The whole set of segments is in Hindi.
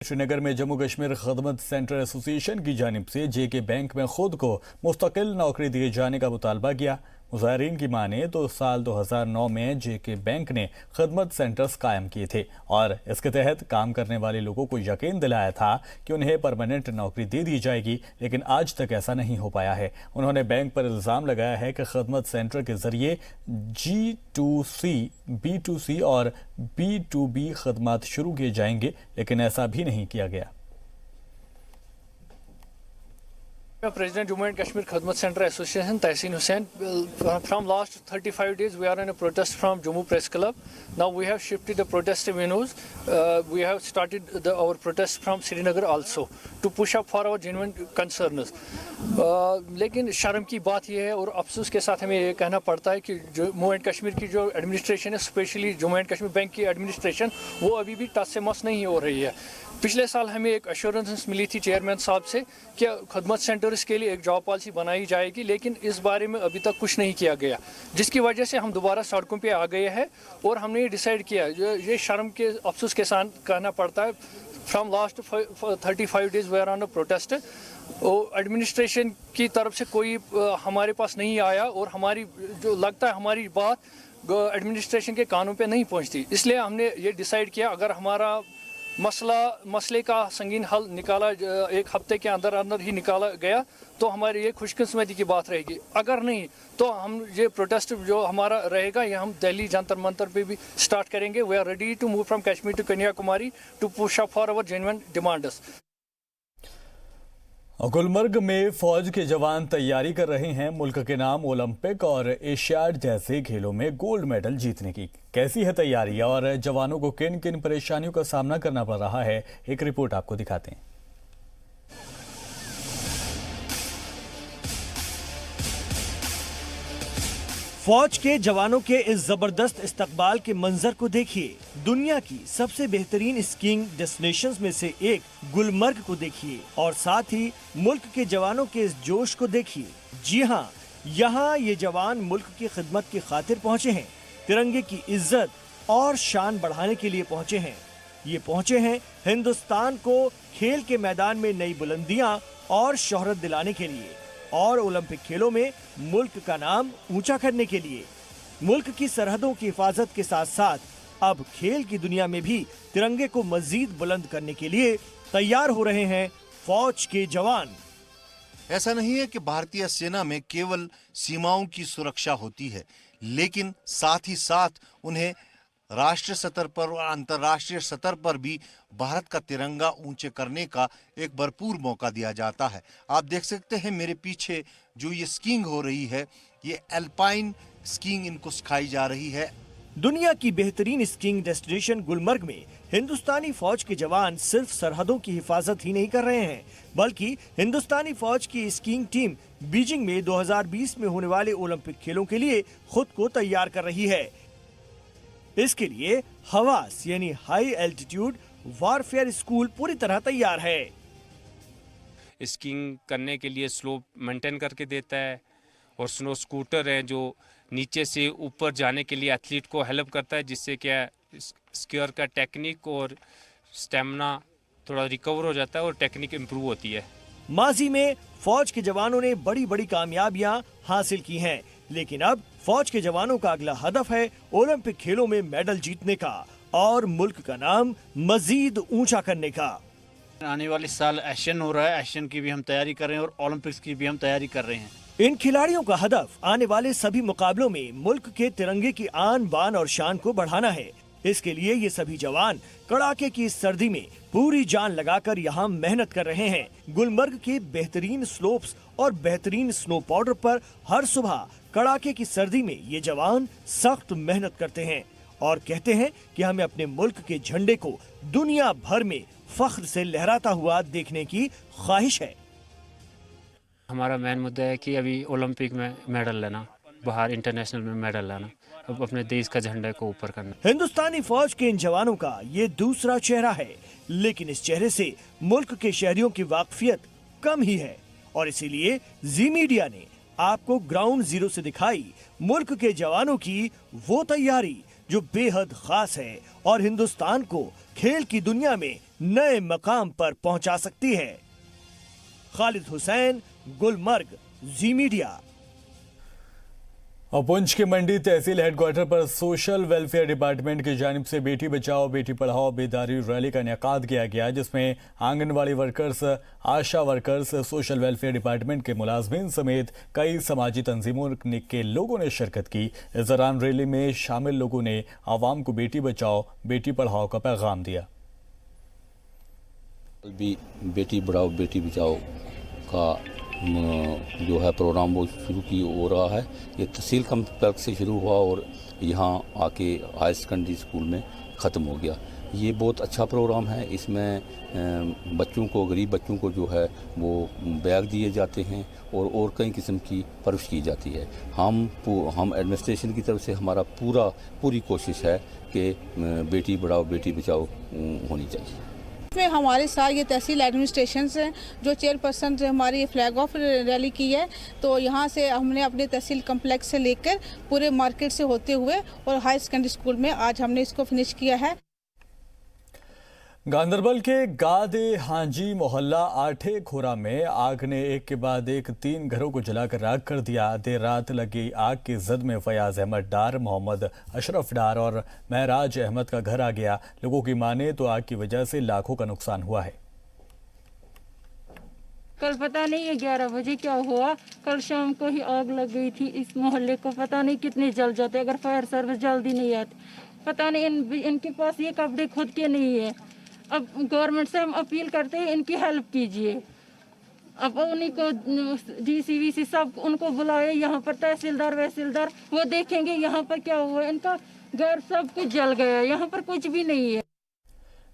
श्रीनगर में जम्मू कश्मीर खदमत सेंटर एसोसिएशन की जानिब से जेके बैंक में खुद को मुस्तकिल नौकरी दिए जाने का मुतालबा किया। मुजाहिरीन की माने तो साल 2009 में जेके बैंक ने खदमत सेंटर्स कायम किए थे और इसके तहत काम करने वाले लोगों को यकीन दिलाया था कि उन्हें परमानेंट नौकरी दे दी जाएगी, लेकिन आज तक ऐसा नहीं हो पाया है। उन्होंने बैंक पर इल्ज़ाम लगाया है कि खदमत सेंटर के जरिए G2C, B2C और B2B खदमात शुरू किए जाएंगे, लेकिन ऐसा भी नहीं किया गया। President Jammu and Kashmir Khadmat Center Association Tahsin Hussain. From last 35 days we are in a protest from Jammu Press Club. Now we have shifted the protest venues. We have started our protest from Srinagar also to push up for our genuine concerns. लेकिन शर्म की बात यह है और अफसोस के साथ हमें ये कहना पड़ता है कि जम्मू एंड कश्मीर की जो एडमिनिस्ट्रेशन है, specially Jammu and Kashmir bank की एडमिनिस्ट्रेशन, वो अभी भी टच से मस नहीं हो रही है। पिछले साल हमें एक अश्योरेंस मिली थी चेयरमैन साहब से कि खदमत सेंटर्स के लिए एक जॉब पॉलिसी बनाई जाएगी, लेकिन इस बारे में अभी तक कुछ नहीं किया गया, जिसकी वजह से हम दोबारा सड़कों पे आ गए हैं और हमने ये डिसाइड किया। ये शर्म के अफसोस के साथ कहना पड़ता है। From last 35 days we are on a protest. Administration की तरफ से कोई हमारे पास नहीं आया और हमारी जो लगता है हमारी बात एडमिनिस्ट्रेशन के कानों पे नहीं पहुंचती। इसलिए हमने ये डिसाइड किया, अगर हमारा मसले का संगीन हल निकाला एक हफ्ते के अंदर अंदर ही निकाला गया तो हमारी ये खुशकिस्मती की बात रहेगी। अगर नहीं तो हम ये प्रोटेस्ट जो हमारा रहेगा ये हम दिल्ली जंतर मंतर पे भी स्टार्ट करेंगे। We are ready to move from Kashmir to Kanyakumari to push up for our genuine demands. Gulmarg में फौज के जवान तैयारी कर रहे हैं मुल्क के नाम ओलंपिक और एशियाड जैसे खेलों में गोल्ड मेडल जीतने की। कैसी है तैयारी और जवानों को किन किन परेशानियों का सामना करना पड़ रहा है, एक रिपोर्ट आपको दिखाते हैं। फौज के जवानों के इस जबरदस्त इस्तकबाल के मंजर को देखिए। दुनिया की सबसे बेहतरीन स्कीइंग डेस्टिनेशंस में से एक गुलमर्ग को देखिए और साथ ही मुल्क के जवानों के इस जोश को देखिए। जी हाँ, यहाँ ये जवान मुल्क की खिदमत की खातिर पहुँचे हैं, तिरंगे की इज्जत और शान बढ़ाने के लिए पहुँचे हैं। ये पहुँचे हैं हिंदुस्तान को खेल के मैदान में नई बुलंदियां और शोहरत दिलाने के लिए और ओलंपिक खेलों में मुल्क का नाम ऊंचा करने के लिए। मुल्क की सरहदों की हिफाजत के साथ साथ अब खेल की दुनिया में भी तिरंगे को मजीद बुलंद करने के लिए तैयार हो रहे हैं फौज के जवान। ऐसा नहीं है कि भारतीय सेना में केवल सीमाओं की सुरक्षा होती है, लेकिन साथ ही साथ उन्हें राष्ट्रीय स्तर पर और अंतर्राष्ट्रीय स्तर पर भी भारत का तिरंगा ऊंचे करने का एक भरपूर मौका दिया जाता है। आप देख सकते हैं मेरे पीछे जो ये स्कीइंग हो रही है, ये एल्पाइन स्कीइंग इनको सिखाई जा रही है। दुनिया की बेहतरीन स्कीइंग डेस्टिनेशन गुलमर्ग में हिंदुस्तानी फौज के जवान सिर्फ सरहदों की हिफाजत ही नहीं कर रहे हैं, बल्कि हिंदुस्तानी फौज की स्कीइंग टीम बीजिंग में 2020 में होने वाले ओलंपिक खेलों के लिए खुद को तैयार कर रही है। इसके लिए हवास यानी हाई एल्टीट्यूड वारफेयर स्कूल पूरी तरह तैयार है। स्कीइंग करने के लिए स्लोप मेंटेन करके देता है और स्नो स्कूटर है जो नीचे से ऊपर जाने के लिए एथलीट को हेल्प करता है, जिससे क्या स्कीयर का टेक्निक और स्टेमिना थोड़ा रिकवर हो जाता है और टेक्निक इम्प्रूव होती है। माजी में फौज के जवानों ने बड़ी बड़ी कामयाबियां हासिल की हैं, लेकिन अब फौज के जवानों का अगला हदफ है ओलंपिक खेलों में मेडल जीतने का और मुल्क का नाम मजीद ऊंचा करने का। आने वाले साल एशियन हो रहा है, एशियन की भी हम तैयारी कर रहे हैं और ओलंपिक्स की भी हम तैयारी कर रहे हैं। इन खिलाड़ियों का हदफ आने वाले सभी मुकाबलों में मुल्क के तिरंगे की आन बान और शान को बढ़ाना है। इसके लिए ये सभी जवान कड़ाके की सर्दी में पूरी जान लगाकर यहाँ मेहनत कर रहे हैं। गुलमर्ग के बेहतरीन स्लोप्स और बेहतरीन स्नो पाउडर पर हर सुबह कड़ाके की सर्दी में ये जवान सख्त मेहनत करते हैं और कहते हैं कि हमें अपने मुल्क के झंडे को दुनिया भर में फख्र से लहराता हुआ देखने की ख्वाहिश है। हमारा मेन मुद्दा है कि अभी ओलंपिक में मेडल लेना, बाहर इंटरनेशनल में मेडल लाना, अब अपने देश का झंडे को ऊपर करना। हिंदुस्तानी फौज के इन जवानों का ये दूसरा चेहरा है, लेकिन इस चेहरे से मुल्क के शहरियों की वाकफियत कम ही है और इसीलिए जी मीडिया ने आपको ग्राउंड जीरो से दिखाई मुल्क के जवानों की वो तैयारी जो बेहद खास है और हिंदुस्तान को खेल की दुनिया में नए मकाम पर पहुंचा सकती है। खालिद हुसैन, गुलमर्ग, जी मीडिया। और पुंछ के मंडी तहसील हेडक्वार्टर पर सोशल वेलफेयर डिपार्टमेंट की जानिब से बेटी बचाओ बेटी पढ़ाओ बेदारी रैली का इनेकाद किया गया, जिसमें आंगनबाड़ी वर्कर्स, आशा वर्कर्स, सोशल वेलफेयर डिपार्टमेंट के मुलाजमीन समेत कई समाजी तंजीमों के लोगों ने शिरकत की। इस दौरान रैली में शामिल लोगों ने आवाम को बेटी बचाओ बेटी पढ़ाओ का पैगाम दिया। भी बेटी बढ़ाओ बेटी बचाओ का जो है प्रोग्राम वो शुरू की हो रहा है। ये तहसील कम्प्लेक्स से शुरू हुआ और यहाँ आके हायर सेकेंडरी स्कूल में ख़त्म हो गया। ये बहुत अच्छा प्रोग्राम है। इसमें बच्चों को, गरीब बच्चों को जो है वो बैग दिए जाते हैं और कई किस्म की परवरिश की जाती है। हम एडमिनिस्ट्रेशन की तरफ से हमारा पूरी कोशिश है कि बेटी बढ़ाओ बेटी बचाओ होनी चाहिए। इसमें हमारे साथ ये तहसील एडमिनिस्ट्रेशन हैं, जो चेयरपर्सन से हमारी फ्लैग ऑफ रैली की है। तो यहाँ से हमने अपने तहसील कम्प्लेक्स से लेकर पूरे मार्केट से होते हुए और हाई सेकेंडरी स्कूल में आज हमने इसको फिनिश किया है। गांदरबल के गादे हांजी मोहल्ला आठे खोरा में आग ने एक के बाद एक 3 घरों को जलाकर राख कर दिया। देर रात लगी आग की जद में फयाज अहमद डार, मोहम्मद अशरफ डार और महराज अहमद का घर आ गया। लोगों की माने तो आग की वजह से लाखों का नुकसान हुआ है। कल पता नहीं है 11 बजे क्या हुआ, कल शाम को ही आग लग गई थी इस मोहल्ले को। पता नहीं कितने जल जाते अगर फायर सर्विस जल्दी नहीं आती। पता नहीं इनके पास ये कपड़े खुद के नहीं है। अब गवर्नमेंट से हम अपील करते हैं इनकी हेल्प कीजिए। अब उन्हीं को DCVC सब उनको बुलाए, यहाँ पर तहसीलदार वहसीलदार वो देखेंगे यहाँ पर क्या हुआ। इनका घर सब कुछ जल गया, यहाँ पर कुछ भी नहीं है।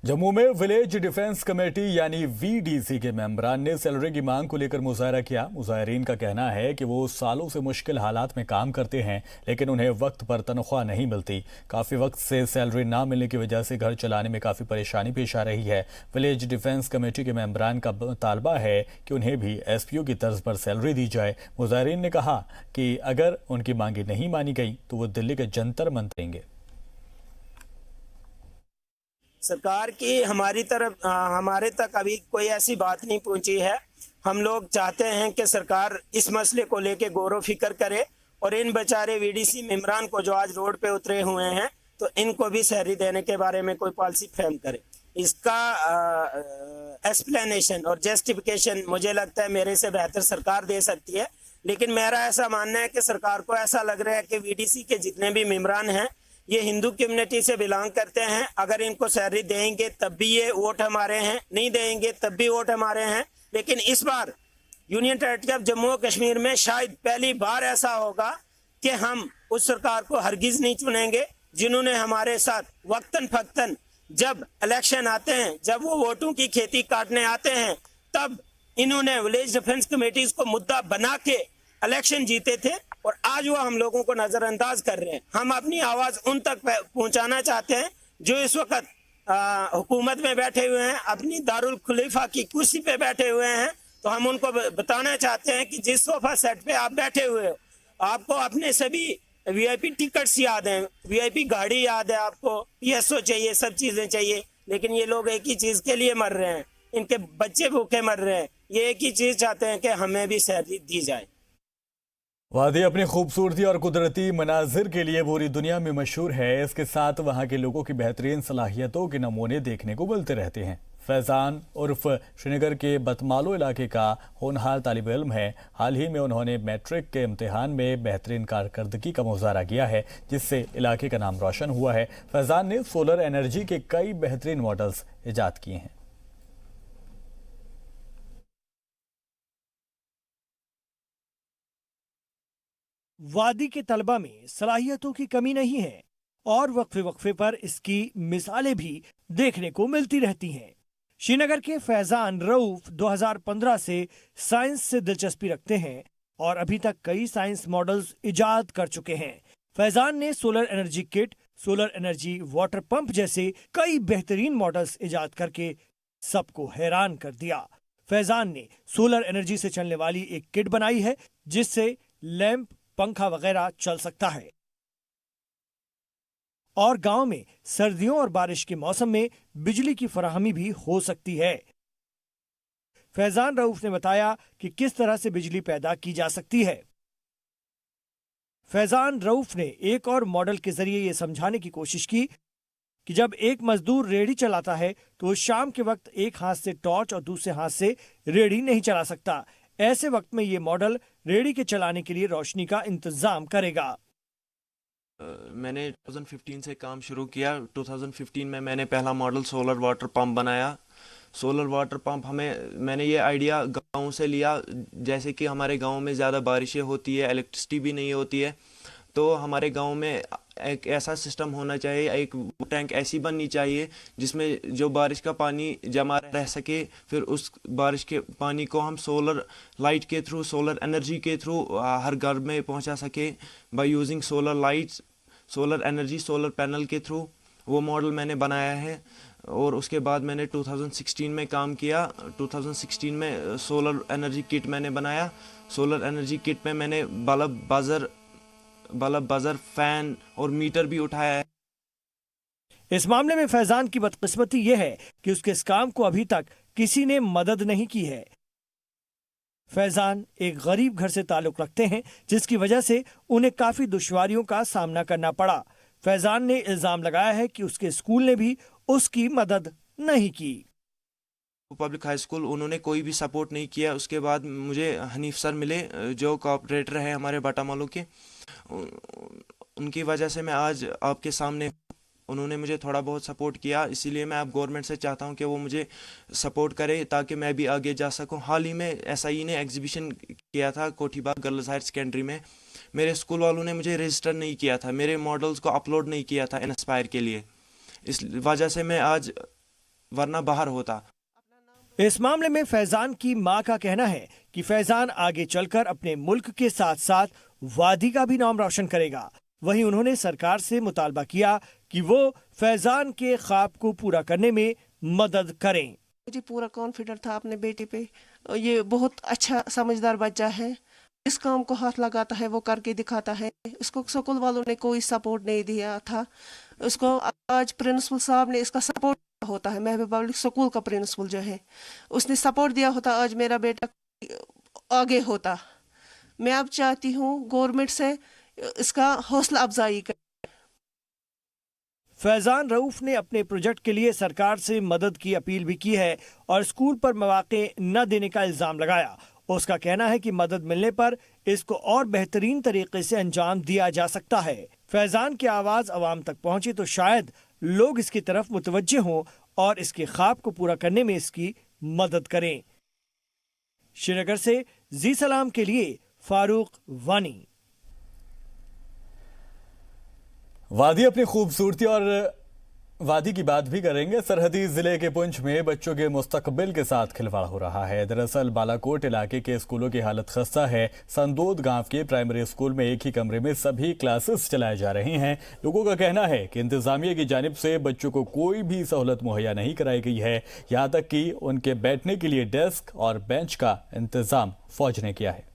जम्मू में विलेज डिफेंस कमेटी यानी VDC के मेंबरान ने सैलरी की मांग को लेकर मुजाहरा किया। मुजाहिरीन का कहना है कि वो सालों से मुश्किल हालात में काम करते हैं, लेकिन उन्हें वक्त पर तनख्वाह नहीं मिलती। काफ़ी वक्त से सैलरी ना मिलने की वजह से घर चलाने में काफ़ी परेशानी पेश आ रही है। विलेज डिफेंस कमेटी के मेंबरान का मुतालबा है कि उन्हें भी SPO की तर्ज पर सैलरी दी जाए। मुजाहिरीन ने कहा कि अगर उनकी मांगे नहीं मानी गई तो वो दिल्ली के जंतर मंतरेंगे। सरकार की हमारे तक अभी कोई ऐसी बात नहीं पहुंची है। हम लोग चाहते हैं कि सरकार इस मसले को लेके गौर व फिक्र करे और इन बेचारे VDC मेंबरान को जो आज रोड पे उतरे हुए हैं तो इनको भी सैलरी देने के बारे में कोई पॉलिसी फ्रेम करे। इसका एक्सप्लेनेशन और जस्टिफिकेशन मुझे लगता है मेरे से बेहतर सरकार दे सकती है। लेकिन मेरा ऐसा मानना है कि सरकार को ऐसा लग रहा है कि VDC के जितने भी मेंबरान हैं ये हिंदू कम्युनिटी से बिलोंग करते हैं। अगर इनको सैलरी देंगे तब भी ये वोट हमारे हैं, नहीं देंगे तब भी वोट हमारे हैं। लेकिन इस बार यूनियन टेरिटरी ऑफ जम्मू और कश्मीर में शायद पहली बार ऐसा होगा कि हम उस सरकार को हरगिज नहीं चुनेंगे जिन्होंने हमारे साथ वक्तन फक्तन जब इलेक्शन आते हैं, जब वो वोटों की खेती काटने आते हैं, तब इन्होंने विलेज डिफेंस कमेटीज को मुद्दा बना के इलेक्शन जीते थे और आज वो हम लोगों को नजरअंदाज कर रहे हैं। हम अपनी आवाज उन तक पहुंचाना चाहते हैं जो इस वक्त हुकूमत में बैठे हुए हैं, अपनी दारुल खलीफा की कुर्सी पे बैठे हुए हैं। तो हम उनको बताना चाहते हैं कि जिस सोफा सेट पे आप बैठे हुए हो, आपको अपने सभी VIP टिकट्स याद हैं, VIP गाड़ी याद है, आपको PSO चाहिए, सब चीजें चाहिए। लेकिन ये लोग एक ही चीज के लिए मर रहे हैं, इनके बच्चे भूखे मर रहे हैं। ये एक ही चीज चाहते हैं कि हमें भी सैलरी दी जाए। वादी अपनी खूबसूरती और कुदरती मनाजिर के लिए पूरी दुनिया में मशहूर है। इसके साथ वहाँ के लोगों की बेहतरीन सलाहियतों के नमूने देखने को मिलते रहते हैं। फैज़ान उर्फ श्रीनगर के बतमालो इलाके का होनहार तालिब इल्म है। हाल ही में उन्होंने मैट्रिक के इम्तिहान में बेहतरीन कारकर्दगी का मुजाहरा किया है, जिससे इलाके का नाम रोशन हुआ है। फैज़ान ने सोलर एनर्जी के कई बेहतरीन मॉडल्स ईजाद किए हैं। वादी के तलबा में सलाहियतों की कमी नहीं है और वक्फे वक्फे पर इसकी मिसालें भी देखने को मिलती रहती हैं। श्रीनगर के फैजान रऊफ 2015 से साइंस से दिलचस्पी रखते हैं और अभी तक कई साइंस मॉडल्स इजाद कर चुके हैं। फैजान ने solar energy kit, solar energy water pump जैसे कई बेहतरीन मॉडल्स इजाद करके सबको हैरान कर दिया। फैजान ने सोलर एनर्जी से चलने वाली एक किट बनाई है जिससे लैंप, पंखा वगैरह चल सकता है। और गांव में सर्दियों और बारिश के मौसम में बिजली की फराहमी भी हो सकती है। फैजान रऊफ ने बताया कि किस तरह से बिजली पैदा की जा सकती है। फैजान रऊफ ने एक और मॉडल के जरिए ये समझाने की कोशिश की कि जब एक मजदूर रेडी चलाता है तो वो शाम के वक्त एक हाथ से टॉर्च और दूसरे हाथ से रेडी नहीं चला सकता। ऐसे वक्त में ये मॉडल रेडी के चलाने के लिए रोशनी का इंतजाम करेगा। मैंने 2015 से काम शुरू किया। 2015 में मैंने पहला मॉडल सोलर वाटर पंप बनाया। सोलर वाटर पंप मैंने ये आइडिया गांव से लिया। जैसे कि हमारे गांव में ज़्यादा बारिशें होती है, इलेक्ट्रिसिटी भी नहीं होती है, तो हमारे गांव में एक ऐसा सिस्टम होना चाहिए, एक टैंक ऐसी बननी चाहिए जिसमें जो बारिश का पानी जमा रह सके, फिर उस बारिश के पानी को हम सोलर लाइट के थ्रू, सोलर एनर्जी के थ्रू हर घर में पहुंचा सके by using solar lights, solar energy, solar panel के थ्रू। वो मॉडल मैंने बनाया है और उसके बाद मैंने 2016 में काम किया। 2016 में सोलर एनर्जी किट मैंने बनाया। सोलर एनर्जी किट में मैंने बल्ब, बजर, फैन और मीटर भी उठाया है। इस मामले में फैजान की बदकिस्मती यह है कि उसके इस काम को अभी तक किसी ने मदद नहीं की है। फैजान एक गरीब घर से ताल्लुक रखते हैं, जिसकी वजह से उन्हें काफी दुश्वारियों का सामना करना पड़ा। फैजान ने इल्जाम लगाया है कि उसके स्कूल ने भी उसकी मदद नहीं की। पब्लिक हाई स्कूल, उन्होंने कोई भी सपोर्ट नहीं किया। उसके बाद मुझे हनीफ सर मिले जो कोऑपरेटर हैं हमारे बाटामालू के। उनकी वजह से मैं आज आपके सामने, उन्होंने मुझे थोड़ा बहुत सपोर्ट किया। इसीलिए मैं अब गवर्नमेंट से चाहता हूं कि वो मुझे सपोर्ट करे ताकि मैं भी आगे जा सकूं। हाल ही में एसआई ने एग्जीबिशन किया था कोठीबाग गर्ल्स हायर सेकेंडरी में। मेरे स्कूल वालों ने मुझे रजिस्टर नहीं किया था, मेरे मॉडल्स को अपलोड नहीं किया था इंस्पायर के लिए। इस वजह से मैं आज वरना बाहर होता। इस मामले में फैजान की मां का कहना है कि फैजान आगे चलकर अपने मुल्क के साथ साथ वादी का भी नाम रोशन करेगा। वहीं उन्होंने सरकार से मुतालबा किया कि वो फैजान के ख्वाब को पूरा करने में मदद करें। मुझे पूरा कॉन्फिडेंट था अपने बेटे पे। ये बहुत अच्छा समझदार बच्चा है, इस काम को हाथ लगाता है, वो करके दिखाता है। इसको स्कूल वालों ने कोई सपोर्ट नहीं दिया था। उसको आज प्रिंसिपल साहब ने इसका सपोर्ट होता है, महबूब पब्लिक स्कूल का प्रिंसिपल जो है उसने सपोर्ट दिया होता, आज मेरा बेटा आगे होता। मैं अब चाहती हूँ गवर्नमेंट से इसका हौसला अफजाई कर। फैजान रऊफ ने अपने प्रोजेक्ट के लिए सरकार से मदद की अपील भी की है और स्कूल पर मौके न देने का इल्जाम लगाया। उसका कहना है कि मदद मिलने पर इसको और बेहतरीन तरीके से अंजाम दिया जा सकता है। फैजान की आवाज अवाम तक पहुंचे तो शायद लोग इसकी तरफ मुतवज्जे हों और इसके ख्वाब को पूरा करने में इसकी मदद करें। श्रीनगर से जी सलाम के लिए फारूक वानी। वादी अपनी खूबसूरती और वादी की बात भी करेंगे। सरहदी जिले के पुंछ में बच्चों के मुस्तकबिल के साथ खिलवाड़ हो रहा है। दरअसल बालाकोट इलाके के स्कूलों की हालत खस्ता है। संदोद गांव के प्राइमरी स्कूल में एक ही कमरे में सभी क्लासेस चलाए जा रहे हैं। लोगों का कहना है कि इंतजामिया की जानिब से बच्चों को कोई भी सहूलत मुहैया नहीं कराई गई है। यहाँ तक कि उनके बैठने के लिए डेस्क और बेंच का इंतजाम फौज ने किया है।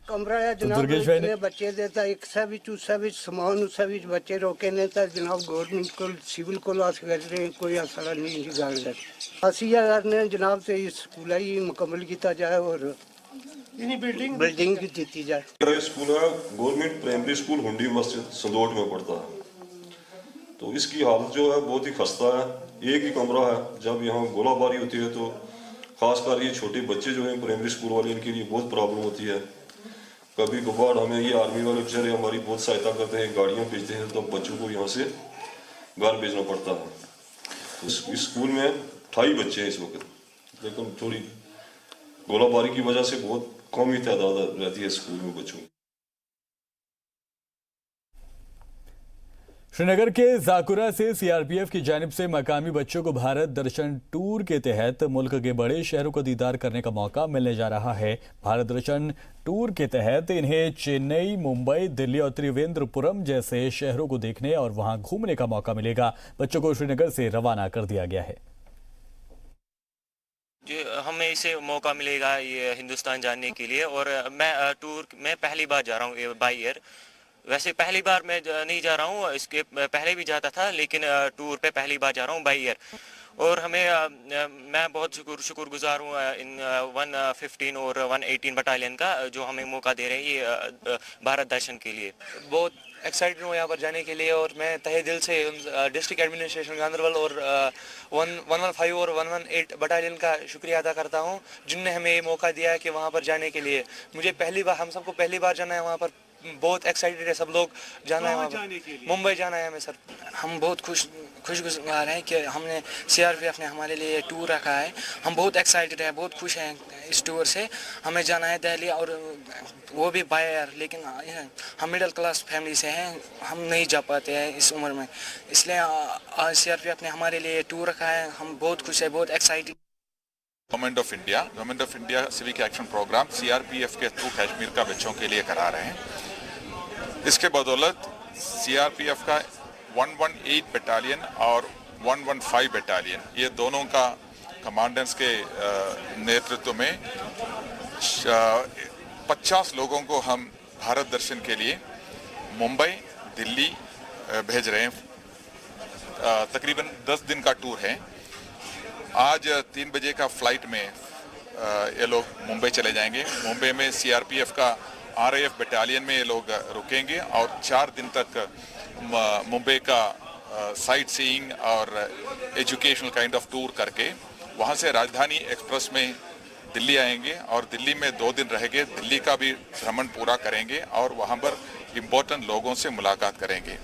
कमरा है जनाब, इतने बच्चे देता एक सभी चूसा भी समान सभी बच्चे रोके नहीं था जनाब। गवर्नमेंट को सिविल को लॉस कर रहे हैं, कोई असर नहीं गाड़ कर 80,000 ने जनाब से स्कूल ही मुकम्मल किया जाए और बिल्डिंग भी दी जाए। स्कूल है गवर्नमेंट प्राइमरी स्कूल हुंडी मस्जिद संदोट में पड़ता है। तो इसकी हालत जो है बहुत ही खस्ता है। एक ही कमरा है। जब यहाँ गोलाबारी होती है तो खासकर ये छोटे बच्चे जो हैं प्राइमरी स्कूल वाले, इनके लिए बहुत प्रॉब्लम होती है। कभी कभार हमें ये आर्मी वाले बेचारे हमारी बहुत सहायता करते हैं, गाड़ियाँ भेजते हैं, तो बच्चों को यहाँ से घर भेजना पड़ता है। तो इस स्कूल में 28 बच्चे हैं इस वक्त, लेकिन थोड़ी गोलाबारी की वजह से बहुत कम ही तादाद रहती है स्कूल में बच्चों की। श्रीनगर के जाकुरा से सीआरपीएफ की जानिब से मकामी बच्चों को भारत दर्शन टूर के तहत मुल्क के बड़े शहरों का दीदार करने का मौका मिलने जा रहा है। भारत दर्शन टूर के तहत इन्हें चेन्नई, मुंबई, दिल्ली और त्रिवेंद्रपुरम जैसे शहरों को देखने और वहां घूमने का मौका मिलेगा। बच्चों को श्रीनगर से रवाना कर दिया गया है। जो हमें इसे मौका मिलेगा ये हिंदुस्तान जानने के लिए, और मैं टूर में पहली बार जा रहा हूँ बाई एयर। वैसे पहली बार मैं नहीं जा रहा हूँ, इसके पहले भी जाता था, लेकिन टूर पे पहली बार जा रहा हूँ बाई ईयर। और हमें मैं बहुत शुक्रगुजार हूँ इन 115 और 118 बटालियन का, जो हमें मौका दे रहे हैं ये भारत दर्शन के लिए। बहुत एक्साइटेड हूँ यहाँ पर जाने के लिए, और मैं तहे दिल से डिस्ट्रिक्ट एडमिनिस्ट्रेशन गांधरबल और 115 और 118 बटालियन का शुक्रिया अदा करता हूँ, जिनने हमें ये मौका दिया है कि वहाँ पर जाने के लिए। मुझे पहली बार, हम सबको पहली बार जाना है वहाँ पर, बहुत एक्साइटेड है सब लोग जाना है वहाँ पर। मुंबई जाना है हमें सर। हम बहुत खुशगुजार हैं कि हमने CRPF ने हमारे लिए टूर रखा है। हम बहुत एक्साइटेड हैं, बहुत खुश हैं इस टूर से। हमें जाना है दिल्ली, और वो भी बाय एयर, लेकिन हम मिडिल क्लास फैमिली से हैं, हम नहीं जा पाते हैं इस उम्र में, इसलिए आज CRPF ने हमारे लिए टूर रखा है। हम बहुत खुश हैं, बहुत excited. Government of India civic action programme CRPF के थ्रू कश्मीर का बच्चों के लिए करा रहे हैं। इसके बदौलत CRPF का 118 बटालियन और 115 बटालियन, ये दोनों का कमांडेंट्स के नेतृत्व में 50 लोगों को हम भारत दर्शन के लिए मुंबई, दिल्ली भेज रहे हैं। तकरीबन 10 दिन का टूर है। आज 3 बजे का फ्लाइट में ये लोग मुंबई चले जाएंगे। मुंबई में CRPF का RAF बटालियन में ये लोग रुकेंगे और 4 दिन तक मुंबई का साइट सीइंग और एजुकेशनल काइंड ऑफ टूर करके वहाँ से राजधानी एक्सप्रेस में दिल्ली आएंगे और दिल्ली में 2 दिन रहेंगे। दिल्ली का भी भ्रमण पूरा करेंगे और वहाँ पर इम्पोर्टेंट लोगों से मुलाकात करेंगे।